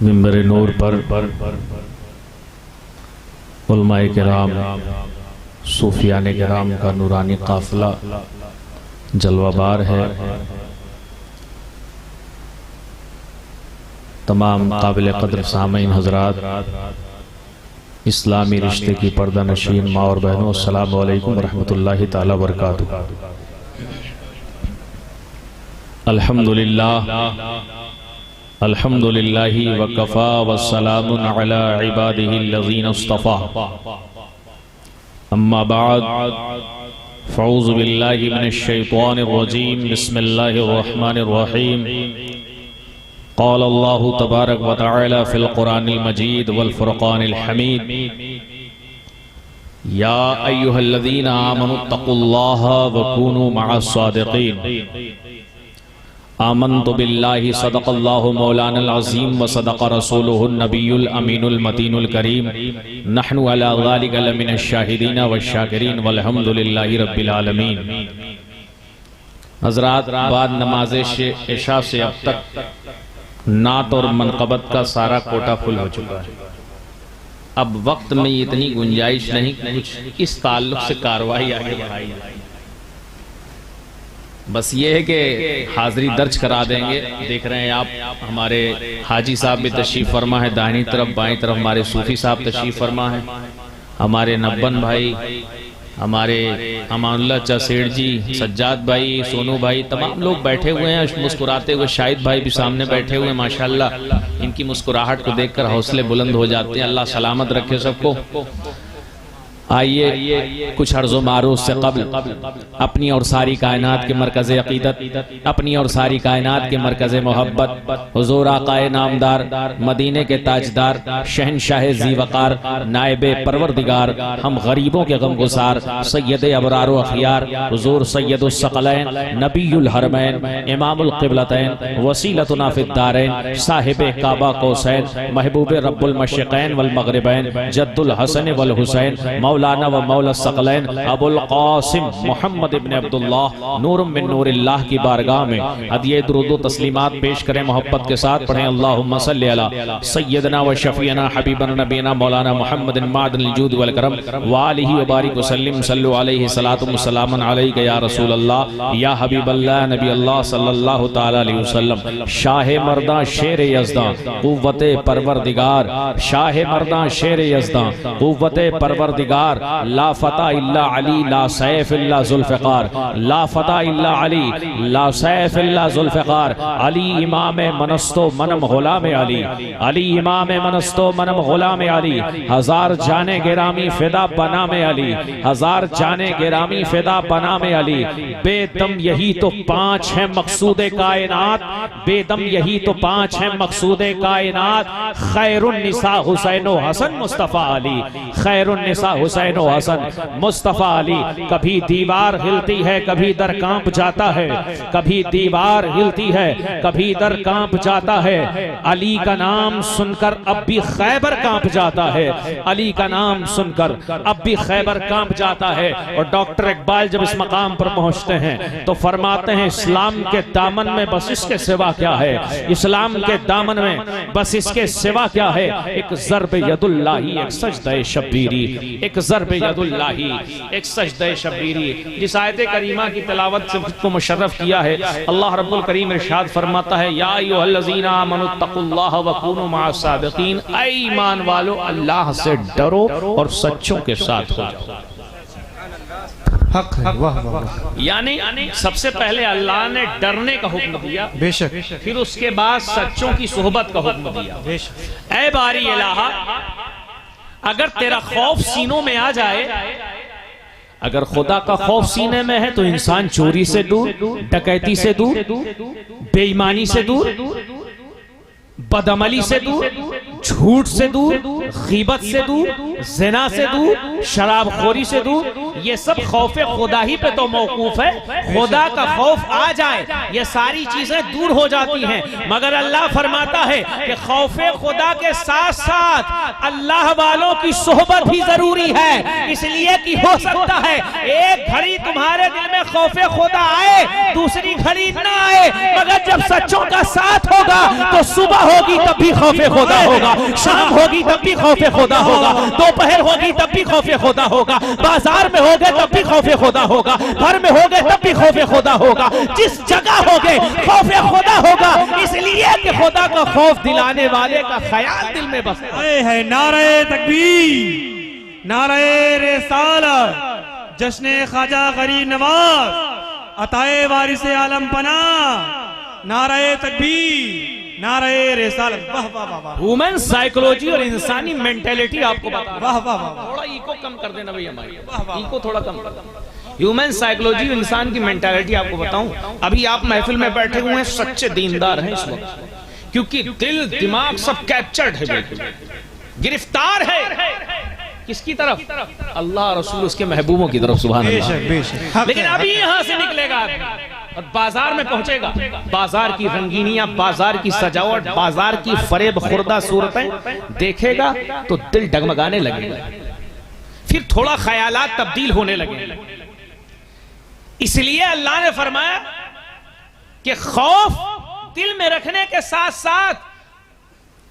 मिंबर नूर पर उलमाए किराम सूफियाने किराम का नूरानी काफिला जलवाबार है। तमाम काबिल कद्र सामीन हजरात, इस्लामी रिश्ते की पर्दा नशीन माँ और बहनों, अस्सलामु अलैकुम रहमतुल्लाहि ताला बरकातुहू। अल्हम्दुलिल्लाह अल्हम्दुलिल्लाहि वकफ़ा वस्सलामुन अला इबादिहिल्लज़ीना इस्तफ़ा। अम्मा बाद फ़अऊज़ु बिल्लाहि मिनश शैतानिर रजीम। बिस्मिल्लाहिर रहमानिर रहीम। क़ाल अल्लाहु तबारक व तआला फ़िल क़ुरानिल मजीद वल फ़ुरक़ानिल हमीद। या अय्युहल्लज़ीना आमनुत्तक़ुल्लाहा व कूनू मअस सादिक़ीन। आमन्तु बिल्लाहि सदक़ल्लाहु मौलानल अज़ीम व सदक़ रसूलुहुन नबियुल अमीनुल मतीनुल करीम। नहनु अला ज़ालिका लमिनश शाहिदीन वश्शाकिरीन वल्हम्दुलिल्लाहि रब्बिल आलमीन। हज़रात, बाद नमाज़ इशा से अब तक नात और मनक़बत का सारा कोटा फुल हो चुका है। अब वक्त में इतनी गुंजाइश नहीं कुछ इस ताल्लुक से कार्रवाई आगे बढ़ाई जाए। बस ये है कि हाजिरी दर्ज करा देंगे। देख रहे हैं आप, हमारे हाजी साहब भी तशरीफ़ फरमा है, दाहिनी तरफ बाईं तरफ हमारे सूफी साहब तशरीफ़ फरमा है, हमारे नब्बन भाई, हमारे अमानुल्लाह चा सेठ जी, सज्जाद भाई, सोनू भाई, तमाम लोग बैठे हुए हैं मुस्कुराते हुए। शाहिद भाई भी सामने बैठे हुए हैं। माशाअल्लाह, इनकी मुस्कुराहट को देखकर हौसले बुलंद हो जाते हैं। अल्लाह सलामत रखे सबको। आइए कुछ अर्ज़ो मारूफ से क़ब्ल अपनी और सारी कायनात के मरकज़ अक़ीदत, अपनी और सारी कायनात के मरकज़ मोहब्बत, हुज़ूर आक़ाए नामदार, मदीने के ताजदार, शहनशाह ज़ीवक़ार, नायबे परवरदिगार, हम गरीबों के गमगुसार, सैयद अबरार व अख़ियार, हुज़ूर सैयदुस सकलैन, नबीयुल हरमैन, इमामुल क़िबलतैन, वसीलतुना फ़िद्दारैन, साहिबे काबा कौसैन, महबूबे रब्बुल मशरिक़ैन वल मग़रिबैन, जद्दुल हसन वल हुसैन, मौलाना व मौला सकलैन अबुल क़ासिम मोहम्मद इब्न अब्दुल्लाह नूर मिन नूरिल्लाह की बारगाह में हदिये दुरूद व तस्लीमात पेश करें। मोहब्बत के साथ पढ़ें अल्लाहुम्मा सल्लि अला सय्यदना व शफ़ीना हबीबना नबीना मौलाना मुहम्मदिन मादनिल जूद वल करम व आलिहि व बारिक व सल्लिम सल्लु अलैहि सलातु व सलामुन अलैका या रसूल अल्लाह या हबीबल्लाह नबी अल्लाह सल्लल्लाहु तआला अलैहि वसल्लम। शाह मर्दा शेर यज़दा क़ुव्वते परवरदिगार, शाह मर्दा शेर यज़दा क़ुव्वते परवरदिगार, ला फता इल्ला अली ला सैफ इल्ला ज़ुल्फ़िकार, ला फता इल्ला अली ला सैफ इल्ला ज़ुल्फ़िकार। अली इमाम मनस्तो मनम गुलाम अली, अली इमाम मनस्तो मनम गुलाम अली। हजार जाने गिरामी फिदा बनाम अली, हजार जाने गिरामी फिदा बनाम अली। बेदम यही तो पांच है मकसूद कायनात, बेदम यही तो पांच है मकसूद कायनात। खैरुन निसा हुसैन व हसन मुस्तफ़ा अली, खैरुन निसा हुसैन व हसन मुस्तफ़ा अली। कभी दीवार हिलती है कभी दर कांप जाता है, कभी दीवार हिलती है कभी दर कांप जाता है। अली का नाम सुनकर अब भी खैबर कांप जाता है, अली का नाम सुनकर अब भी खैबर कांप जाता है। और डॉक्टर इकबाल जब इस मकाम पर पहुंचते हैं तो फरमाते हैं, इस्लाम के दामन में बस इसके सिवा क्या है, इस्लाम के दामन में बस इसके सिवा क्या है। एक ज़र्ब यदुल्लाही, एक सजदे शब्बीरी, एक ज़र्ब यदुल्लाही, एक सजदे शब्बीरी। जिस आयत करीमा की तिलावत से को मुशर्रफ किया है, अल्लाह रब्बुल करीम इरशाद फरमाता है, या अय्युहल्लज़ीना आमनुत्तक़ुल्लाह व कूनू मअस सादिक़ीन। ऐ ईमान वालो, अल्लाह से डरो और सच्चों के साथ हो जाओ। हक है, वाह वाह। यानी सबसे पहले अल्लाह ने डरने का हुक्म दिया, बेशक, फिर उसके बाद सच्चों की सोहबत का हुक्म दिया, बेशक। ऐ बारी इलाहा, अगर तेरा खौफ सीनों में आ जाए, अगर खुदा का खौफ सीने में है तो इंसान चोरी से दूर, डकैती से दूर, बेईमानी से दूर, बदअमली से दूर, झूठ से दूर, गीबत से दूर, ज़िना से दूर, शराबखोरी से दूर, ये सब खौफे खुदा ही पे तो मौकूफ है। खुदा का खौफ आ जाए ये सारी चीजें दूर हो जाती हैं। मगर अल्लाह फरमाता है कि खौफे खुदा के साथ साथ अल्लाह वालों की सोहबत भी जरूरी है। इसलिए कि हो सकता है एक घड़ी तुम्हारे दिल में खौफे खुदा आए, दूसरी घड़ी ना आए, मगर जब सच्चों का साथ होगा तो सुबह होगी तब भी खौफे खुदा होगा, शाम होगी तब भी खौफे खुदा होगा, दोपहर होगी तब भी खौफे खुदा होगा, बाजार में होगे तब भी खौफे खुदा होगा, घर में होगे तब भी खौफे खुदा होगा, जिस जगह होगे खौफे खुदा होगा। इसलिए कि खुदा का खौफ दिलाने वाले का ख्याल दिल में बसता है। नारे तकबीर, नारे रिसालत, जश्न ख्वाजा गरीब नवाज, अताए वारिसे आलम पना, नारे तकबीर, नारे रिसालत। वाह वाह वाह वाह। ह्यूमन साइकोलॉजी और इंसानी मेंटेलिटी आपको बता, वाह वाह वाह। थोड़ा इको कम कर देना भैया, हमारी इको थोड़ा कम कर देना। ह्यूमन साइकोलॉजी और इंसान की मेंटालिटी आपको बताऊं। अभी आप महफिल में बैठे हुए हैं, सच्चे दीनदार हैं इस वक्त, क्योंकि दिल दिमाग सब कैप्चर्ड है, बिल्कुल गिरफ्तार है किसकी तरफ? अल्लाह रसूल उसके महबूबों की तरफ। सुभान अल्लाह। लेकिन अभी यहां से निकलेगा और बाजार में पहुंचेगा, बाजार की रंगीनियां, बाजार की सजावट, बाजार की फरेब खुर्दा सूरतें देखेगा तो दिल डगमगाने लगेगा, फिर थोड़ा ख्यालात तब्दील होने लगेंगे। इसलिए अल्लाह ने फरमाया कि खौफ दिल में रखने के साथ साथ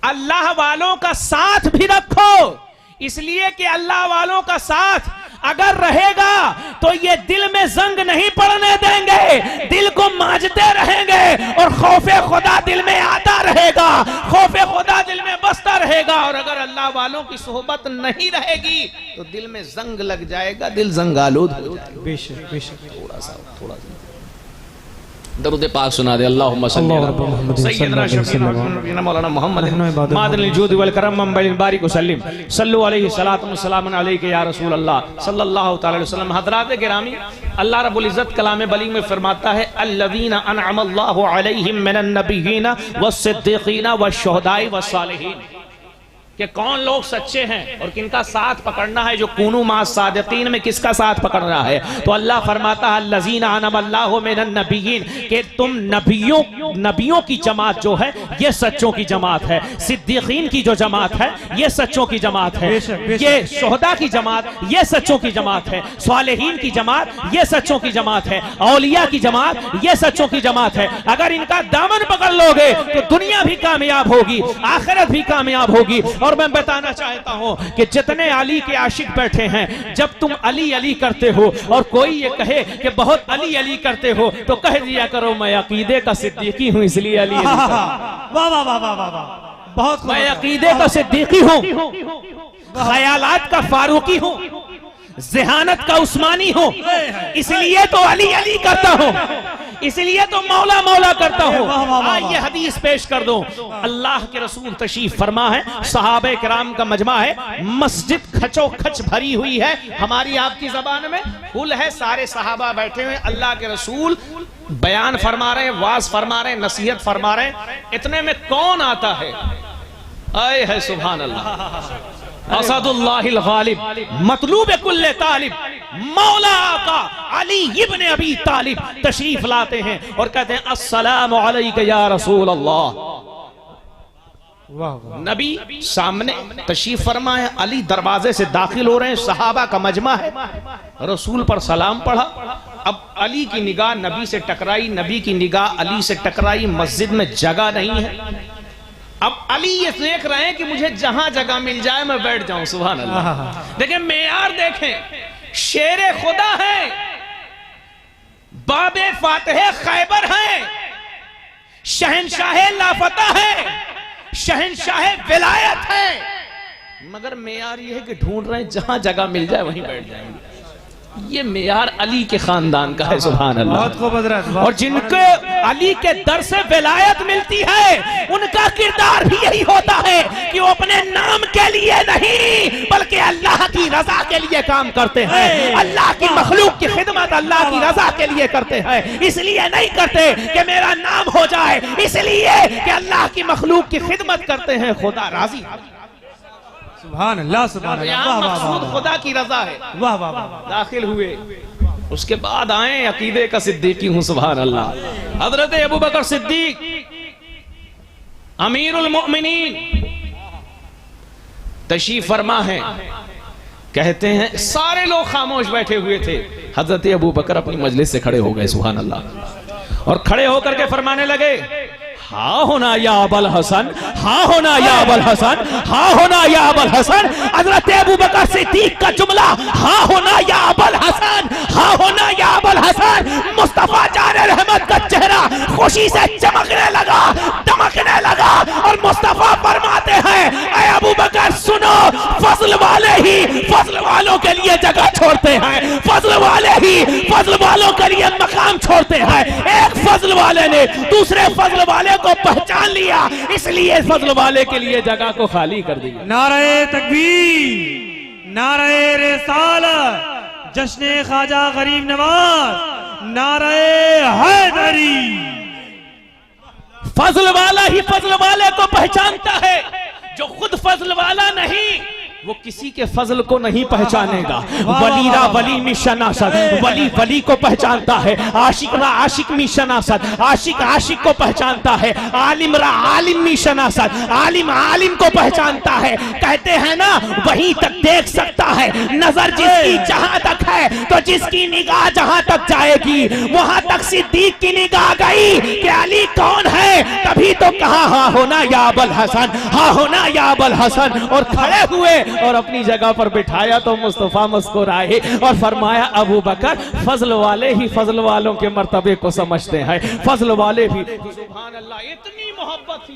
अल्लाह वालों का साथ भी रखो। इसलिए कि अल्लाह वालों का साथ अगर रहेगा तो ये दिल में जंग नहीं पड़ने देंगे, दिल को मांजते रहेंगे और खौफे खुदा दिल में आता रहेगा, खौफे खुदा दिल में बसता रहेगा। और अगर अल्लाह वालों की सोहबत नहीं रहेगी तो दिल में जंग लग जाएगा, दिल जंगालूद हो जाएगा। बेशक बेशक। थोड़ा सा दरूद पाक सुना दे। अल्लाहुम्मा सल्ली अला सय्यदना शफीना मौलाना मोहम्मद मादनिल जूद वल करम मंबल बारिक वसल्लिम सल्लु अलैहि सलातु व सलामुन अलैका या रसूल अल्लाह सल्लल्लाहु तआला अलैहि वसल्लम। हज़रात गिरामी, अल्लाह रब्बुल इज्जत कलाम बली में फरमाता है, अल्लज़ीना अनअमल्लाहु अलैहिम मिनन नबिय्यीना वस्सिद्दीक़ीना वश्शुहदाई वस्सालिहीन, कि कौन लोग सच्चे हैं और किनका साथ पकड़ना है। जो कूनू मा सादिकीन में किसका साथ पकड़ना है? तो अल्लाह फरमाता है अल्लज़ीना अनअमल्लाहु मिनन नबिय्यीन, कि तुम नबियों की जमात जो है ये सच्चों की जमात है, सिद्दीकीन की जो जमात है ये सच्चों की जमात है, ये शुहदा की जमात ये सच्चों की जमात है, सालिहीन की जमात ये सच्चों की जमात है, औलिया की जमात ये सच्चों की जमात है। अगर इनका दामन पकड़ लोगे तो दुनिया भी कामयाब होगी, आखिरत भी कामयाब होगी। और मैं बताना चाहता हूं कि जितने अली के आशिक बैठे हैं, जब तुम अली अली करते हो और कोई ये कहे कि बहुत अली अली करते हो तो कह दिया करो मैं अकीदे का सिद्दीकी हूं इसलिए अली अली। वाह वाह वाह वाह वाह, बहुत। मैं अकीदे का सिद्दीकी हूं, ख्यालात का फारूकी हूं, ज़हानत का उस्मानी हूं, इसलिए तो अली अली करता हूं, इसलिए तो मौला मौला करता हूं। आइए हदीस पेश कर दो। अल्लाह के रसूल तशरीफ फरमा है, सहाबे किराम का मजमा है, मस्जिद खचो खच भरी हुई है, हमारी आपकी जबान में फुल है, सारे सहाबा बैठे हुए, अल्लाह के रसूल बयान फरमा रहे हैं, वाज फरमा रहे हैं, नसीहत फरमा रहे हैं। इतने में कौन आता है? आए है सुभान अल्लाह, असदुल्लाहिल गालिब, मतलूब कुल्ले तालिब, मौला आका अली इब्न अबी तालिब तशरीफ लाते हैं और कहते हैं अस्सलामु अलैका या रसूल अल्लाह। नबी सामने तशरीफ फरमा है, अली दरवाजे से दाखिल हो रहे हैं, सहाबा का मजमा है, रसूल पर सलाम पढ़ा। अब अली की निगाह नबी से टकराई, नबी की निगाह अली से टकराई, मस्जिद में जगह नहीं है। अब अली ये देख रहे हैं कि मुझे जहां जगह मिल जाए मैं बैठ जाऊं। सुभान अल्लाह। देखें मेयार, देखें शेरे खुदा है, बाबे फातिह खैबर है, शहनशाह लाफता है, शहनशाह विलायत है, मगर मेयार ये है कि ढूंढ रहे हैं जहां जगह मिल जाए वहीं बैठ जाएंगे। ये मेयार अली के खानदान का है, सुभान अल्लाह। बहुत खूब हजरत। और जिनको अली के दर से विलायत मिलती है उनका किरदार भी यही होता है कि वो अपने नाम के लिए नहीं बल्कि अल्लाह की रजा के लिए काम करते हैं। अल्लाह की मखलूक की खिदमत अल्लाह की रजा के लिए करते हैं, इसलिए नहीं करते कि मेरा नाम हो जाए, इसलिए कि अल्लाह की मखलूक की खिदमत करते हैं, खुदा राजी। सुभान अल्लाह, सुभान अल्लाह। मकसूद खुदा की रजा है। वाह वाह वाह। दाखिल हुए, उसके बाद आए अकीदे का सिद्दीकी हूं, सुभान अल्लाह। हजरत अबू बकर सिद्दीक अमीरुल मोमिनीन तशरीफ फरमा है। कहते हैं सारे लोग खामोश बैठे हुए थे, हजरत अबू बकर अपनी मजलिस से खड़े हो गए, सुभान अल्लाह। और खड़े होकर के फरमाने लगे, हाँ होना या अबुल हसन, हाँ होना या अबुल हसन, हाँ होना या अबुल हसन। हजरत अबू बकर सिद्दीक का जुमला, हाँ होना या अबुल हसन, हाँ होना या अबुल हसन। मुस्तफा जाने रहमत का चेहरा खुशी से चमकने लगा, दमकने लगा और मुस्तफा फरमाते हैं, ऐ अबू बकर सुनो, फजल वाले ही फजल वालों के लिए जगह छोड़ते हैं, फजल वाले ही फजल वालों के लिए मकाम छोड़ते हैं। एक फजल वाले ने दूसरे फजल वाले को पहचान लिया, इसलिए फजल वाले के लिए जगह को खाली कर दिया। नारे तकबीर, नारे रिसालत, जश्न ख्वाजा गरीब नवाज, नारे हैदरी। फजल वाला ही फजल वाले को पहचानता है, जो खुद फजल वाला नहीं वो किसी के फजल को नहीं पहचानेगा। वलीरा वली में शनासत, वली वली को पहचानता है, आशिक रा आशिक में शनासत, आशिक आशिक को पहचानता है, आलिम रा आलिम में शनासत, आलिम आलिम को पहचानता है। कहते हैं ना, वहीं तक देख सकता है, नजर जिसकी जहां तक है तो जिसकी निगाह जहां तक जाएगी वहां तक सिद्दीक की निगाह गई कि अली कौन है। तभी तो कहा, हाँ होना या अबुल हसन, हाँ होना या अबुल हसन। और खड़े हुए और अपनी जगह पर बिठाया तो मुस्तफा मुस्कुराए और फरमाया, अबू बकर फजल वाले ही फजल वालों के मर्तबे को समझते हैं, फजल वाले भी। सुभान अल्लाह, इतनी मोहब्बत थी।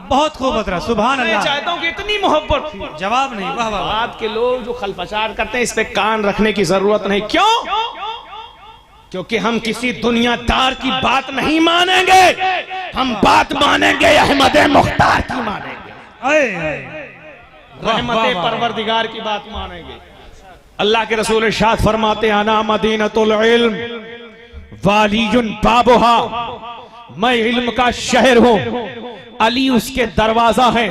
बहुत खूब हजरत, सुभान अल्लाह। चाहता हूं कि इतनी मोहब्बत थी, जवाब नहीं। वाह वाह। बात के लोग जो खलफशार करते हैं इस पे कान रखने की जरूरत नहीं। क्यों? क्योंकि हम किसी दुनियादार की बात नहीं मानेंगे, हम बात मानेंगे अहमद मुख्तार की मानेंगे, रहमते परवरदिगार की बात मानेंगे। अल्लाह के रसूल इरशाद फरमाते, आना मदीनतुल इल्म वालियुन बाबुहा, मैं इल्म का शहर हूं, अली उसके दरवाजा है।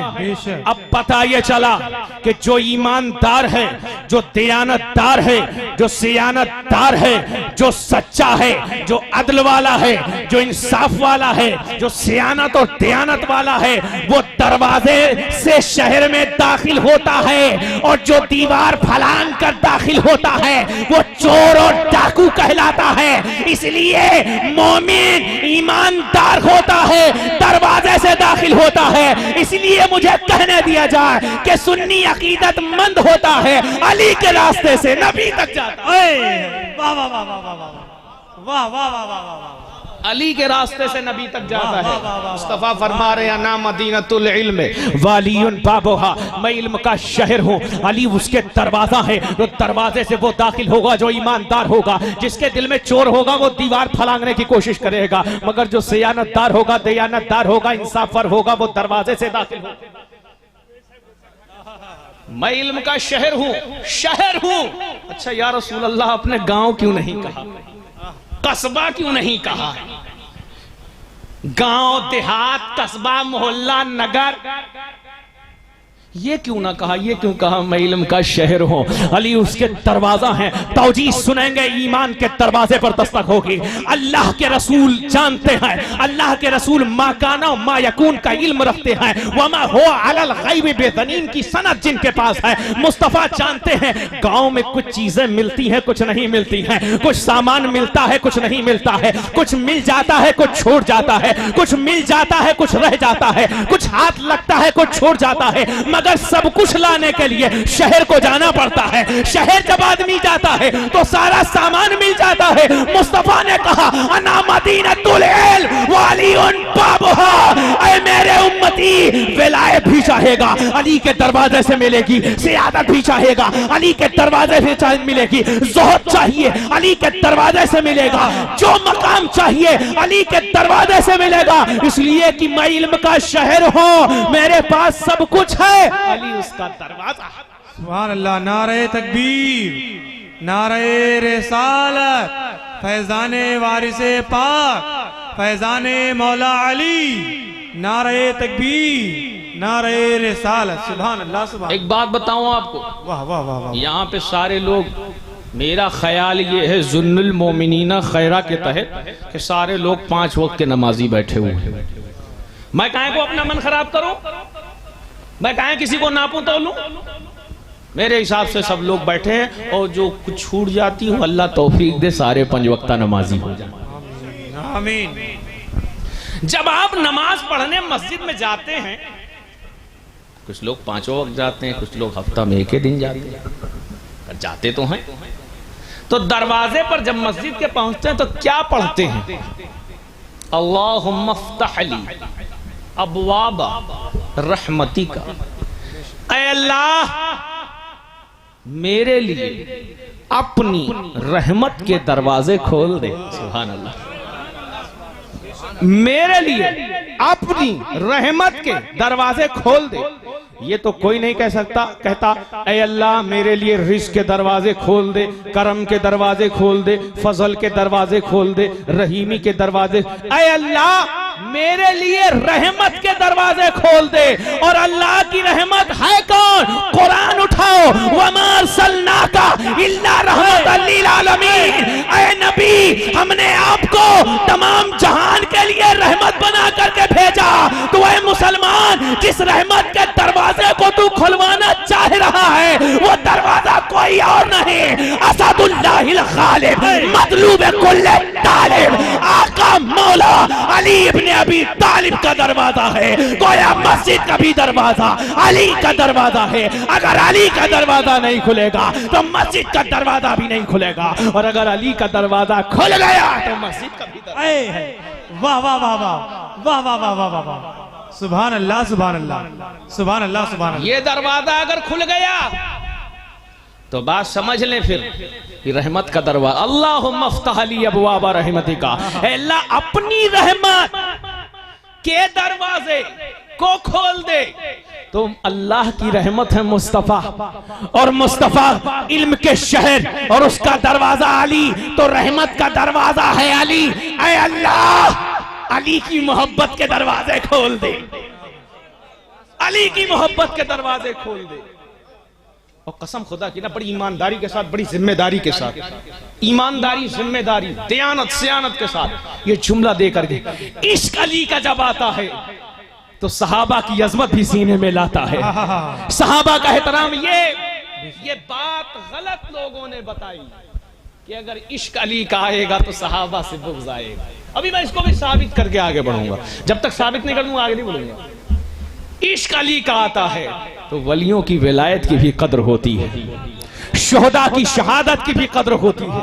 अब पता ये चला कि जो ईमानदार है, जो दयानतदार है, जो सियानतदार है, जो सच्चा है, जो अदल वाला है, जो इंसाफ वाला है, जो सियानत और दयानत वाला है, वो दरवाजे से शहर में दाखिल होता है। और जो दीवार फलांग कर दाखिल होता है वो चोर और डाकू कहलाता है। इसलिए मोमिन ईमानदार होता है, दरवाजे से दाखिल होता है। इसलिए मुझे कहने दिया जाए कि सुन्नी अकीदतमंद होता है, अली के रास्ते से नबी तक जाता है। वाह वाह वाह वाह वाह वाह वाह वाह वाह वाह। अली के रास्ते से नबी तक जाता है। मुस्तफा फरमा रहे हैं, ना मदीनतुल इल्म वालियुन बाबुहा, मैं इल्म का शहर हूँ, अली उसके दरवाजा है। तो दरवाजे से वो दाखिल होगा जो ईमानदार होगा। जिसके दिल में चोर होगा वो दीवार फलांगने की कोशिश करेगा, मगर जो सियानतदार होगा, दयानतदार होगा, इंसाफवर होगा, वो दरवाजे से दाखिल होगा। मैं इल्म का शहर हूँ, शहर हूँ। अच्छा या रसूल अल्लाह, अपने गांव क्यों नहीं कहा, कस्बा क्यों नहीं कहा? गांव, देहात, कस्बा, मोहल्ला, नगर, ये क्यों ना कहा? ये क्यों कहा मैं इल्म का शहर हूं, अली उसके दरवाजा है। तौजीह सुनेंगे, ईमान के दरवाजे पर दस्तक होगी। अल्लाह के रसूल जानते हैं, अल्लाह के रसूल माकाना मा यकून का इल्म रखते हैं। वमा हो अलल गैब बेदनीन की सनद जिनके पास है। मुस्तफा जानते हैं गांव में कुछ चीजें मिलती हैं, कुछ नहीं मिलती हैं, कुछ सामान मिलता है, कुछ नहीं मिलता है, कुछ मिल जाता है, कुछ छूट जाता है, कुछ मिल जाता है, कुछ रह जाता है, कुछ हाथ लगता है, कुछ छूट जाता है। मगर सब कुछ लाने के लिए शहर को जाना पड़ता है। शहर जब आदमी जाता है तो सारा सामान मिल जाता है। मुस्तफा ने कहा, अना मदीनतुल इल्म वालियुन बाबुहा, ऐ मेरे उम्मती विलायत भी चाहेगा अली के दरवाजे से मिलेगी, सियादत भी चाहेगा अली के दरवाजे से मिलेगी, ज़ुहद चाहिए अली के दरवाजे से मिलेगा, जो मकाम चाहिए अली के दरवाजे से मिलेगा। इसलिए कि मैं इल्म का शहर हूं, मेरे पास सब कुछ है, अली उसका दरवाजा। सुभान अल्लाह। नारे तकबीर, नारे रिसालत, फैजाने वारिसे पाक, फैजाने मौला अली, नारे तकबीर, नारे रिसालत। सुभान अल्लाह। सुभान। एक बात बताऊं आपको, वाह वाह वाह वाह। यहाँ पे सारे लोग, मेरा ख्याल ये है जुन्नुल मोमिनीना खैरा के तहत कि सारे लोग 5 वक्त के नमाजी बैठे हुए हैं। मैं काहे को अपना मन खराब करूं, मैं काहे किसी को नापूं तोलूं। मेरे हिसाब से सब लोग बैठे हैं, और जो कुछ छूट जाती हो अल्लाह तौफीक दे, सारे 5 वक्ता नमाजी हो जाए। आमीन। जब आप नमाज पढ़ने मस्जिद में जाते हैं, कुछ लोग 5 वक्त जाते हैं, कुछ लोग हफ्ता में 1 ही दिन जाते हैं, पर जाते तो हैं। तो दरवाजे पर जब मस्जिद के पहुंचते हैं तो क्या पढ़ते हैं? अल्लाहुम्मा फ़्तह ली अब्वाबा रहमतिका, ऐ अल्लाह मेरे लिए अपनी रहमत के दरवाजे खोल दे। सुभान अल्लाह। मेरे लिए अपनी रहमत के दरवाजे खोल दे। ये तो कोई नहीं कह सकता, कहता ऐ अल्लाह मेरे लिए रिज़्क़ के दरवाजे खोल दे, करम के दरवाजे खोल दे, फजल के दरवाजे खोल दे, रहीमी के दरवाजे। ऐ अल्लाह मेरे लिए रहमत के दरवाजे खोल दे। और अल्लाह की रहमत है कौन? कुरान उठाओ, वमा अरसलनाका इल्ला रहमतल लिल आलमीन। ऐ नबी हमने आपको तमाम जहान के लिए रहमत बना करके भेजा। तो ऐ मुसलमान, जिस रहमत के दरवाजे को तू खुलवाना चाह रहा है वो दरवाजा कोई और नहीं, असदुल्लाहिल गालिब मतलूब कुल्ले तालिब, आका मौला अली इब्न अबी तालिब का दरवाजा है। गोया मस्जिद का भी दरवाजा अली का दरवाजा है। अगर अली का दरवाजा नहीं खुलेगा तो मस्जिद का दरवाजा भी नहीं खुलेगा, और अगर अली का दरवाजा खुल गया तो मस्जिद का भी दरवाजा। वाह वाह वाह वाह वाह वाह वाह वाह वाह वाह। सुभान अल्लाह, सुभान अल्लाह, सुभान अल्लाह, सुभान अल्लाह। ये दरवाजा अगर खुल गया तो बात समझ ले फिर कि रहमत का दरवाजा। अल्लाहुम्मा फ़्तह ली अब्वाबा रहमतिका, अल्लाह अपनी रहमत के दरवाजे को खोल दे। तो अल्लाह की रहमत है मुस्तफा, और मुस्तफा इल्म के शहर, और उसका दरवाजा अली, तो रहमत का दरवाजा है अली। ऐ अल्लाह अली की मोहब्बत के दरवाजे खोल दे, अली की मोहब्बत के दरवाजे खोल दे। और कसम खुदा की ना, बड़ी ईमानदारी के साथ, बड़ी जिम्मेदारी के साथ, ईमानदारी, जिम्मेदारी, दयानत, सियानत के साथ ये जुमला दे करके, इश्क अली का जब आता है तो सहाबा की अजमत भी सीने में लाता है, सहाबा का एहतराम। ये बात गलत लोगों ने बताई कि अगर इश्क अली का आएगा तो सहाबा से बुग़्ज़ आएगा। अभी मैं इसको भी साबित करके आगे बढ़ूंगा, जब तक साबित नहीं कर दूंगा आगे नहीं बढ़ूंगा। इश्क अली का आता है तो वलियों की विलायत की भी कद्र होती है, शुहदा की शहादत की भी कद्र होती है।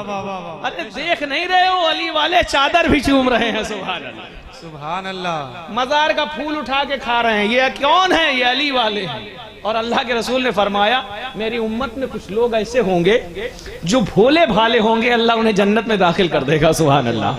अरे देख नहीं रहे हो, अली वाले चादर भी चूम रहे हैं। सुभान अल्लाह, सुभान अल्लाह। मजार का फूल उठा के खा रहे हैं। ये कौन है? ये अली वाले हैं। और अल्लाह के रसूल ने फरमाया मेरी उम्मत में कुछ लोग ऐसे होंगे जो भोले भाले होंगे, अल्लाह उन्हें जन्नत में दाखिल कर देगा। सुभान अल्लाह,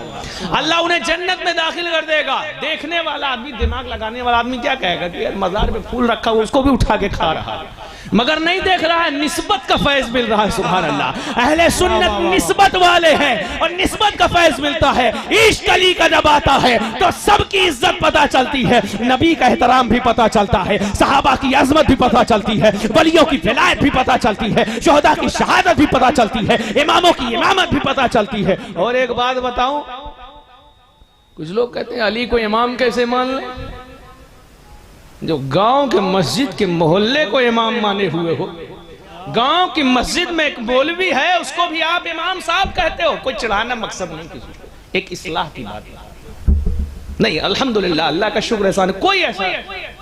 अल्लाह उन्हें जन्नत में दाखिल कर देगा। देखने वाला आदमी, दिमाग लगाने वाला आदमी क्या कहेगा कि यार मजार पे फूल रखा हुआ उसको भी उठा के खा रहा है, मगर नहीं देख रहा है निस्बत का फैज मिल रहा है। सुभान अल्लाह, अहले सुन्नत निस्बत वाले हैं और निस्बत का फैज मिलता है। इश्क अली का जब आता है तो सबकी इज्जत पता चलती है, नबी का एहतराम भी पता चलता है, सहाबा की अजमत भी पता चलती है, वलियों की विलायत भी पता चलती है, शुहदा की शहादत भी पता चलती है, इमामों की इमामत भी पता चलती है। और एक बात बताऊं, कुछ लोग कहते हैं अली को इमाम कैसे मान लें? जो गांव के मस्जिद के मोहल्ले को इमाम माने हुए हो, गांव की मस्जिद में एक मौलवी है उसको भी आप इमाम साहब कहते हो। कोई चढ़ाना मकसद नहीं किसी को, एक इस्लाह की बात है। नहीं, अल्हम्दुलिल्लाह, अल्लाह का शुक्र एहसान, कोई ऐसा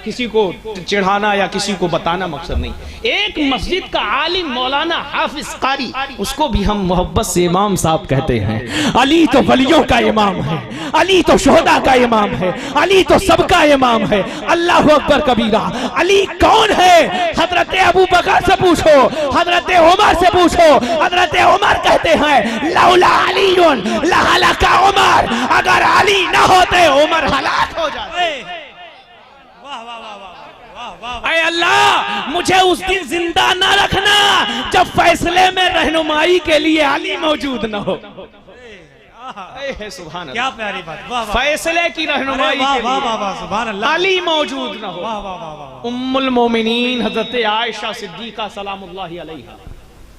किसी को चिढ़ाना या किसी को बताना मकसद नहीं। एक मस्जिद का आलिम मौलाना हाफिज कारी, उसको भी हम मोहब्बत से इमाम साहब कहते हैं। अली तो वलियों का इमाम है, अली तो शोहदा का इमाम है, अली तो सबका इमाम है। अल्लाह अकबर कबीरा। अली कौन है? हजरत अबू बकर से पूछो, हजरत उमर से पूछो। हजरत उमर कहते हैं लौला अलीयुन लहलका उमर, अगर अली ना होते उमर हलाक हो जाते। ऐ अल्लाह, मुझे उस दिन जिंदा ना रखना जब फैसले में रहनुमाई के लिए अली मौजूद न हो। सुभान अल्लाह, क्या प्यारी बात, वाह वाह। फैसले की रहनुमाई के लिए वाह वाह वाह, सुभान अल्लाह, अली मौजूद न हो। वाह वाह वाह वाह। उम्मुल मोमिनीन हजरत आयशा सिद्दीका सलामुल्लाहि अलैहा,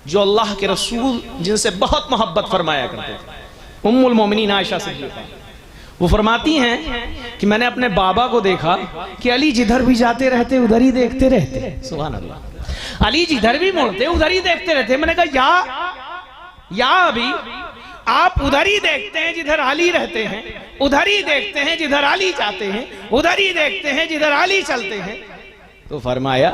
जो अल्लाह के रसूल जिनसे बहुत मोहब्बत फरमाया करते थे, उम्मुल मोमिनीन आयशा सिद्दीका, वो फरमाती हैं कि मैंने अपने बाबा को देखा कि अली जिधर भी जाते रहते उधर ही देखते रहते। सुभान अल्लाह, अली जिधर भी मुड़ते उधर ही देखते रहते। मैंने कहा या अभी आप उधर ही देखते हैं जिधर अली रहते हैं, उधर ही देखते हैं जिधर अली जाते हैं, उधर ही देखते हैं जिधर अली चलते हैं। तो फरमाया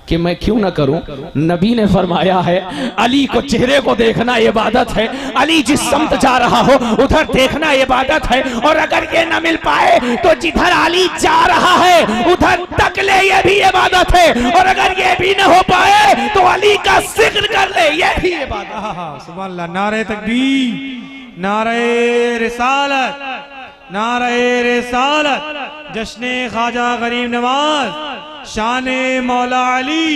कि मैं क्यों ना करूं। नबी ने फरमाया है अली को चेहरे को देखना इबादत है, अली जिस समत जा रहा हो उधर देखना इबादत है, और अगर ये न मिल पाए तो जिधर अली जा रहा है उधर तक ले, ये भी इबादत है, और अगर ये भी न हो पाए तो अली का जिक्र कर ले, ये भी इबादत है। सुभान अल्लाह। नारे तकबीर, नारे रिसालत, नारे रिसालत, जश्ने ख्वाजा गरीब नवाज, शाने मौला अली,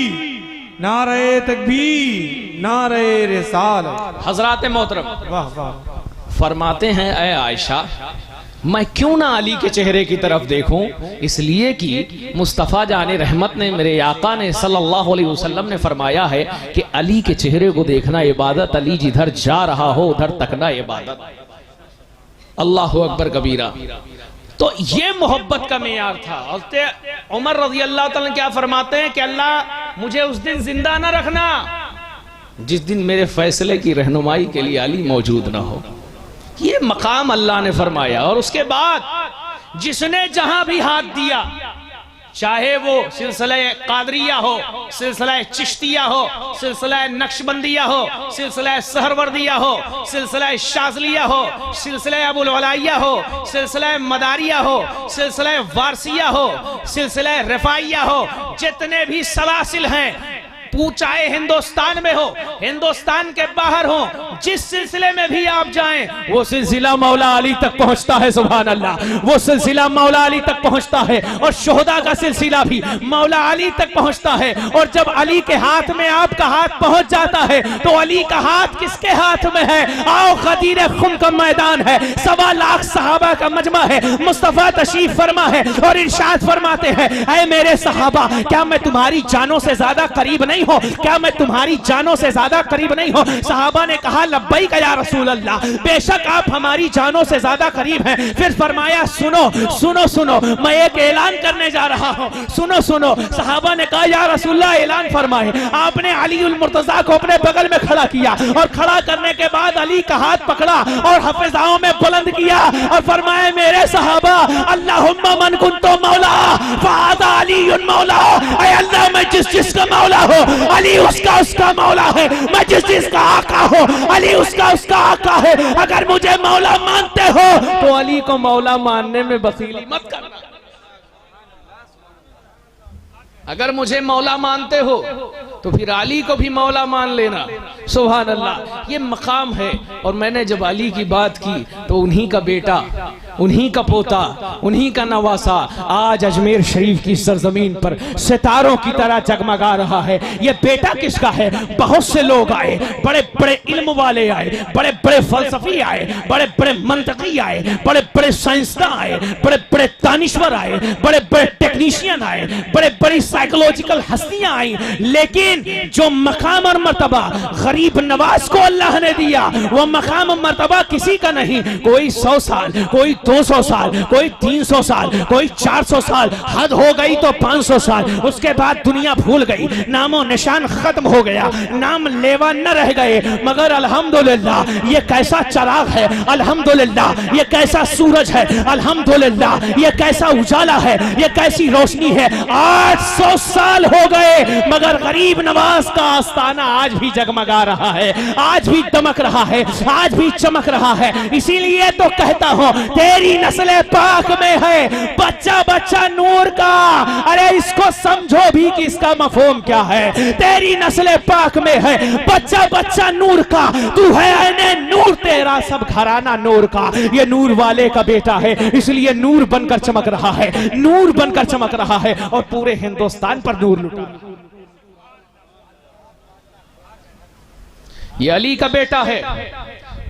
नारे तकबीर, नारे रिसालत। हजरात मोहतरम, वाह वाह। फरमाते हैं ऐ आयशा, मैं क्यों ना अली के चेहरे की तरफ देखूं, इसलिए कि मुस्तफ़ा जाने रहमत ने, मेरे आका ने सल्लल्लाहु अलैहि वसल्लम ने फरमाया है कि अली के चेहरे को देखना इबादत, अली जिधर जा रहा हो उधर तकना इबादत। अल्लाह अकबर कबीरा। तो ये मोहब्बत का मेयार था। उमर रज़ी अल्लाह तआला क्या फरमाते हैं कि अल्लाह मुझे उस दिन जिंदा ना रखना जिस दिन मेरे फैसले की रहनुमाई के लिए अली मौजूद ना हो। ये मकाम अल्लाह ने फरमाया। और उसके बाद जिसने जहां भी हाथ दिया, चाहे वो सिलसिला कादरिया हो, सिलसिला चिश्तिया हो, सिलसिला नक्शबंदिया हो, सिलसिला सहरवर्दिया हो, सिलसिला शाज़लिया हो, सिलसिला अबुल वलाइया हो, सिलसिला मदारिया हो, सिलसिला वारसिया हो, सिलसिला रफ़ाइया हो, जितने भी सलासिल हैं, चाहे हिंदुस्तान में हो, हिंदुस्तान के बाहर हो, जिस सिलसिले में भी आप जाएं वो सिलसिला मौला अली तक पहुंचता है। सुभान अल्लाह, वो सिलसिला मौला अली तक पहुंचता है। और शोहदा का सिलसिला भी मौला अली तक पहुंचता है। और जब अली के हाथ में आपका हाथ पहुंच जाता है तो अली का हाथ किसके हाथ में है? आओ, गदीर खुम का मैदान है, 1.25 लाख सहाबा का मजमा है, मुस्तफा तशरीफ फरमा है और इरशाद फरमाते हैं, ऐ मेरे सहाबा, क्या मैं तुम्हारी जानों से ज्यादा करीब नहीं हो? क्या मैं तुम्हारी जानों से ज्यादा करीब नहीं हो? सहाबा ने कहा लब्बैक या रसूल अल्लाह, बेशक आप हमारी जानों से ज्यादा करीब हैं। फिर फरमाया सुनो सुनो सुनो, मैं एक ऐलान करने जा रहा हूं, सुनो सुनो। सहाबा ने कहा या रसूलल्लाह ऐलान फरमाए। आपने अली उल मुर्तजा को अपने बगल में खड़ा किया और खड़ा करने के बाद अली का हाथ पकड़ा और हफिजाओं में बुलंद किया और फरमाया मेरे सहाबा, अल्लाहुम्मा मन कुंतो मौला फहादा अलीयुन मौला, ऐ अल्लाह मैं जिसका मौला हो अली उसका मौला है, मैं जिसका आका हो अली उसका आका है। अगर मुझे मौला मानते हो तो अली को मौला मानने में बखीली मत करना। अगर मुझे मौला मानते हो तो फिर अली को भी मौला मान लेना। सुभान अल्लाह, ये मकाम है। और मैंने जब अली की बात की तो उन्हीं का बेटा, उन्हीं का पोता, उन्हीं का नवासा आज अजमेर शरीफ की सरजमीन पर सितारों की तरह जगमगा रहा है। ये बेटा किसका है? बहुत से लोग आए, बड़े बड़े इल्म वाले आए, बड़े बड़े फलसफी आए, बड़े बड़े मंतकी आए, बड़े बड़े साइंसदान आए, बड़े बड़े दानिश्वर आए, बड़े बड़े टेक्नीशियन आए, बड़े बड़ी साइकोलॉजिकल हस्तियां आई, लेकिन जो मकाम और मर्तबा गरीब नवाज को अल्लाह ने दिया वो मकाम और मर्तबा किसी का नहीं। कोई 100 साल, कोई 200 साल, कोई 300 साल, कोई 400 साल, हद हो गई तो 500 साल। उसके बाद दुनिया भूल गई, नामो निशान खत्म हो गया, नाम लेवा न रह गए। मगर अल्हम्दुलिल्लाह ये कैसा चराग है, अल्हम्दुलिल्लाह ये कैसा सूरज है, अल्हम्दुलिल्लाह ये कैसा उजाला है, ये कैसी रोशनी है। 800 साल हो गए मगर गरीब नवाज का आस्थाना आज भी जगमगा रहा है, आज भी दमक रहा है, आज भी चमक रहा है। इसीलिए तो कहता हूं तेरी नस्ल पाक में है बच्चा बच्चा नूर का। अरे इसको समझो भी कि इसका मफहूम क्या है। तेरी नस्ल पाक में है बच्चा बच्चा नूर का, तू है ऐने नूर, तेरा सब घराना नूर का। ये नूर वाले का बेटा है इसलिए नूर बनकर चमक रहा है, नूर बनकर चमक रहा है और पूरे हिंदुस्तान पर नूर लुटा। ये अली का बेटा है,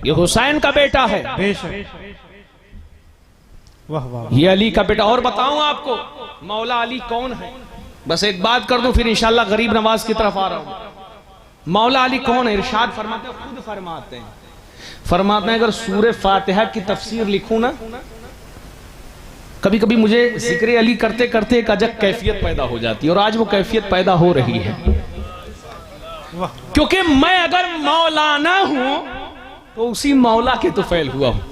ये हुसैन का बेटा है, वाह वाह। ये अली का बेटा। और बताऊं आपको मौला अली कौन है? बस एक बात कर दूं फिर इंशाल्लाह गरीब नवाज की तरफ आ रहा हूं। मौला अली कौन है? इरशाद फरमाते हैं, खुद फरमाते हैं अगर सूरे फातिहा की तफसीर लिखूं ना, कभी कभी मुझे जिक्र अली करते करते एक अजब कैफियत पैदा हो जाती है और आज वो कैफियत पैदा हो रही है। क्योंकि मैं अगर मौलाना हूं तो उसी मौला के तो फैल हुआ हूं।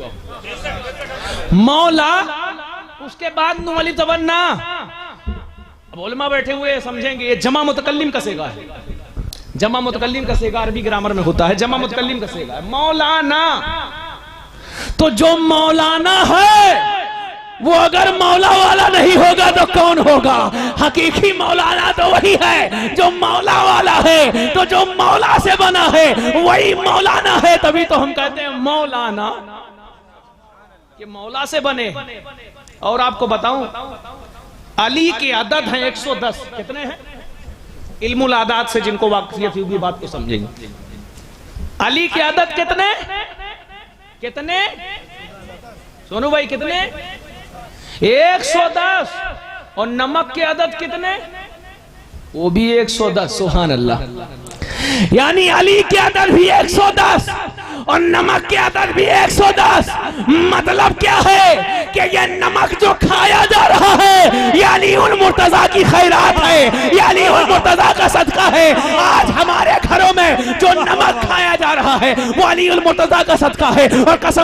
मौला उसके बाद नुअली तवन्ना। अब उलमा बैठे हुए समझेंगे ये जमा मुतकल्लिम का सेगा है, जमा मुतकल्लिम का सेगा अरबी ग्रामर में होता है, जमा मुतकल्लिम का सेगा है। मौलाना तो जो मौलाना है वो अगर मौला वाला नहीं होगा तो कौन होगा? हकीकी मौलाना तो वही है जो मौला वाला है। तो जो मौला से बना है वही मौलाना है। तभी तो हम कहते हैं मौलाना कि मौला से बने। और आपको बताऊं अली के अदद हैं 110। कितने हैं? इल्मुल आदात से जिनको वाकफियत होगी बात को समझेंगे। अली के अदद कितने कितने? सोनू भाई कितने? 110। और नमक के अदद कितने? वो भी 110। सुभान अल्लाह। यानी अली के अदद भी 110 और नमक के अदद भी 110। मतलब क्या है कि ये नमक जो खाया जा रहा है ये अली उल मुर्तजा की खैरात है, ये अली उल मुर्तजा का सदका है। आज हमारे घरों में जो नमक खाया जा रहा है वो अली उल मुर्तजा का सदका है। और कसम